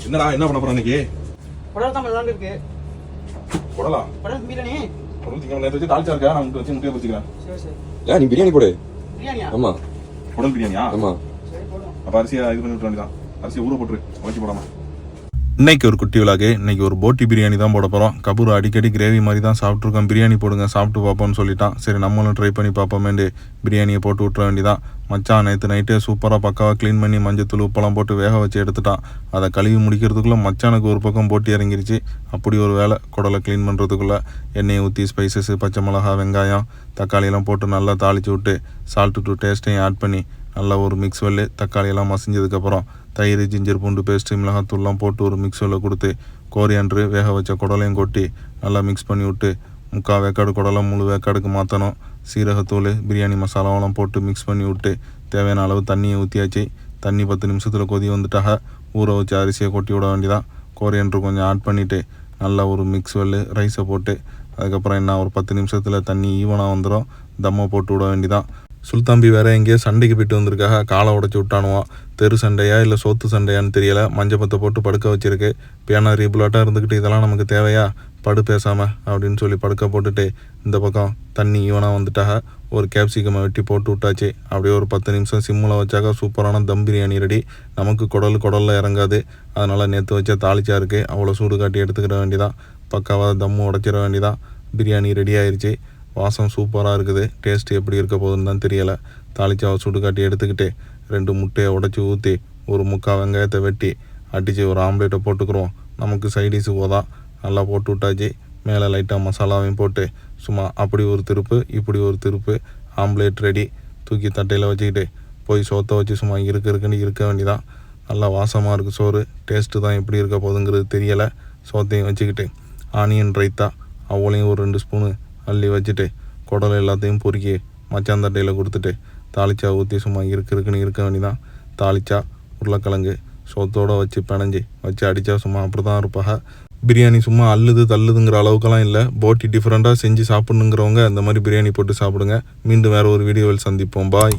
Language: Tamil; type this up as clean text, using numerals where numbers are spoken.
என்னடா என்ன பண்ண போற இன்னைக்கு? குடல் தான் பண்ணலாம்னு இருக்கு. குடலா? குடல் பிரியாணி. குடல் திங்க நேத்து வச்சு தாளிச்சா இருக்கா? நான் உங்களுக்கு வச்சு முட்டையை வச்சுக்கிறேன். சரி சரி. ஏன் நீ பிரியாணி போடு. பிரியாணியா? ஆமா. குடல் பிரியாணியா? ஆமா. சரி போடுவோம். அப்ப அரிசியை இது பண்ணி விட்டு வேண்டியதான். அரிசியை ஊற போட்டுரு, உடைச்சு போடாம. இன்னைக்கு ஒரு குட்டி விழாக்கு இன்னைக்கு ஒரு போட்டி பிரியாணி தான் போட போகிறோம். கபூர் அடிக்கடி கிரேவி மாதிரி தான் சாப்பிட்ருக்கோம். பிரியாணி போடுங்க சாப்பிட்டு பார்ப்போம்னு சொல்லிட்டான். சரி நம்மளும் ட்ரை பண்ணி பார்ப்போமேண்டு பிரியாணியை போட்டு விட்டுற வேண்டியதான். மச்சான் நேற்று நைட்டே சூப்பராக பக்காவாக க்ளீன் பண்ணி மஞ்சத்தூள் உப்பெல்லாம் போட்டு வேக வச்சு எடுத்துட்டான். அதை கழுவி முடிக்கிறதுக்குள்ளே மச்சானுக்கு ஒரு பக்கம் போட்டி இறங்கிருச்சு. அப்படி ஒரு வேலை குடலை க்ளீன் பண்ணுறதுக்குள்ளே எண்ணெயை ஊற்றி ஸ்பைசஸ் பச்சை மிளகா வெங்காயம் தக்காளியெல்லாம் போட்டு நல்லா தாளித்து விட்டு சால்ட்டு டு டேஸ்ட்டையும் ஆட் பண்ணி நல்லா ஒரு மிக்ஸ் வெள்ளு தக்காளியெல்லாம் மசிஞ்சதுக்கப்புறம் தயிர் ஜிஞ்சர் பூண்டு பேஸ்ட்டு மிளகாத்தூள்லாம் போட்டு ஒரு மிக்ஸ் வெள்ளை கொடுத்து கோரியன்று வேக வச்ச குடலையும் கொட்டி நல்லா மிக்ஸ் பண்ணி விட்டு 3/4 வேக்காடு குடலை முழு வேக்காடுக்கு மாற்றணும். சீரகத்தூள் பிரியாணி மசாலாவெல்லாம் போட்டு மிக்ஸ் பண்ணி விட்டு தேவையான அளவு தண்ணியை ஊற்றியாச்சு. தண்ணி 10 நிமிஷத்தில் கொதி வந்துட்டாக ஊற வச்சு அரிசியை கொட்டி விட வேண்டியதான். கோரியன்று கொஞ்சம் ஆட் பண்ணிவிட்டு நல்லா ஒரு மிக்ஸ் வெள்ளு ரைஸை போட்டு அதுக்கப்புறம் என்ன ஒரு 10 நிமிஷத்தில் தண்ணி ஈவனாக வந்துடும். தம்மை போட்டு விட வேண்டியதான். சுல்தாம்பி வேற எங்கேயோ சண்டைக்கு போயிட்டு வந்திருக்காக. காலை உடச்சி விட்டானுவான். தெரு சண்டையா இல்லை சோத்து சண்டையான்னு தெரியல. மஞ்சப்பத்தை போட்டு படுக்க வச்சிருக்கு. பேனா ரீபுலாட்டாக இருந்துக்கிட்டு இதெல்லாம் நமக்கு தேவையா, படு பேசாமல் அப்படின்னு சொல்லி படுக்க போட்டுட்டு இந்த பக்கம் தண்ணி ஈவனாக வந்துட்டாக. ஒரு கேப்சிகமை வெட்டி போட்டு விட்டாச்சு. அப்படியே ஒரு 10 நிமிஷம் சிம்மில் வச்சாக்கா சூப்பரான தம் பிரியாணி ரெடி. நமக்கு குடலில் இறங்காது. அதனால் நேற்று வச்ச தாளிச்சா இருக்குது, அவ்வளோ சூடு காட்டி எடுத்துக்கிட வேண்டியதான். பக்காவாக தம்மு உடச்சிட வேண்டியதான். பிரியாணி ரெடி ஆயிடுச்சு. வாசம் சூப்பராக இருக்குது. டேஸ்ட்டு எப்படி இருக்க போகுதுன்னு தான் தெரியலை. தாளிச்சாவை சுடு காட்டி எடுத்துக்கிட்டு 2 முட்டையை உடச்சி ஊற்றி ஒரு 3/4 வெங்காயத்தை வெட்டி அடித்து ஒரு ஆம்லேட்டை போட்டுக்கிறோம். நமக்கு சைடிஸு போதான். நல்லா போட்டு விட்டாச்சு. மேலே லைட்டாக மசாலாவையும் போட்டு சும்மா அப்படி ஒரு திருப்பு இப்படி ஒரு திருப்பு ஆம்லேட் ரெடி. தூக்கி தட்டையில் வச்சுக்கிட்டு போய் சோத்தை வச்சு சும்மா இருக்குன்னு இருக்க வேண்டியதான். நல்லா வாசமாக இருக்குது சோறு. டேஸ்ட்டு தான் எப்படி இருக்க போகுதுங்கிறது தெரியலை. சோத்தையும் வச்சுக்கிட்டு ஆனியன் ரைத்தா அவ்வளையும் ஒரு 2 ஸ்பூனு அள்ளி வச்சுட்டு குடலை எல்லாத்தையும் பொறுக்கி மச்சான் தட்டையில் கொடுத்துட்டு தாளிச்சா ஊற்றி சும்மா இருக்குன்னு இருக்க வேண்டியதான். தாளிச்சா உருளைக்கிழங்கு சோத்தோடு வச்சு பிணைஞ்சி வச்சு அடித்தா சும்மா அப்படி தான் இருப்பாக. பிரியாணி சும்மா அள்ளுது தள்ளுதுங்கிற அளவுக்கெல்லாம் இல்லை. போட்டி டிஃப்ரெண்ட்டாக செஞ்சு சாப்பிட்ணுங்கிறவங்க அந்த மாதிரி பிரியாணி போட்டு சாப்பிடுங்க. மீண்டும் வேறு ஒரு வீடியோவில் சந்திப்போம். பாய்.